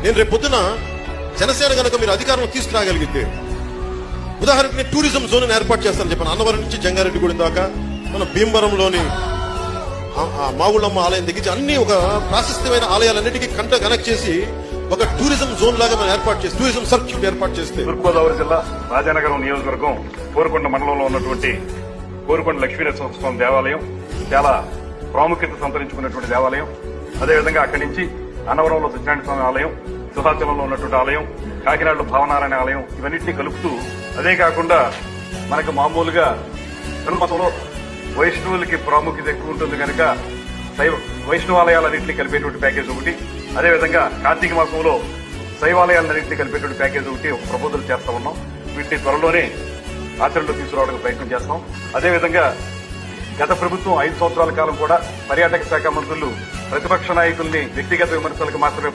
నేను రేపు పొద్దున జనసేన కనుక మీరు అధికారం తీసుకురాగలిగితే ఉదాహరణకి నేను టూరిజం జోన్ ఏర్పాటు చేస్తానని చెప్పాను. అన్నవరం నుంచి జంగారెడ్డిగూడెం దాకా మన భీమవరంలోని మావుళ్ళమ్మ ఆలయం దగ్గర అన్ని ఒక ప్రాశస్త్యమైన ఆలయాలన్నిటికీ కనెక్ట్ చేసి ఒక టూరిజం జోన్ లాగా మనం ఏర్పాటు చేసి టూరిజం సర్క్యూట్ ఏర్పాటు చేస్తే తూర్పుగోదావరి జిల్లా రాజానగరం నియోజకవర్గం కోరుకొండ మండలంలో ఉన్నటువంటి కోరుకొండ లక్ష్మీనరసింహస్వామి దేవాలయం చాలా ప్రాముఖ్యత సంతరించుకున్నటువంటి దేవాలయం. అదేవిధంగా అక్కడి నుంచి అన్నవరంలో సత్యనారాయణ స్వామి ఆలయం, సింహాచలంలో ఉన్నటువంటి ఆలయం, కాకినాడలో భావనారాయణ ఆలయం, ఇవన్నింటినీ కలుపుతూ అదే కాకుండా మనకు మామూలుగా ధనుర్మాసంలో వైష్ణవులకి ప్రాముఖ్యత ఎక్కువ ఉంటుంది కనుక వైష్ణవాలయాలన్నింటినీ కలిపేటువంటి ప్యాకేజ్ ఒకటి, అదేవిధంగా కార్తీక మాసంలో శైవాలయాలన్నింటినీ కలిపేటువంటి ప్యాకేజ్ ఒకటి ఒక ప్రపోజల్ చేస్తా ఉన్నాం. వీటిని త్వరలోనే ఆచరణలో తీసుకురావడానికి ప్రయత్నం చేస్తాం. అదేవిధంగా గత ప్రభుత్వం 5 సంవత్సరాల కాలం కూడా పర్యాటక శాఖ మంత్రులు ప్రతిపక్ష నాయకుల్ని వ్యక్తిగత విమర్శలకు మాత్రమే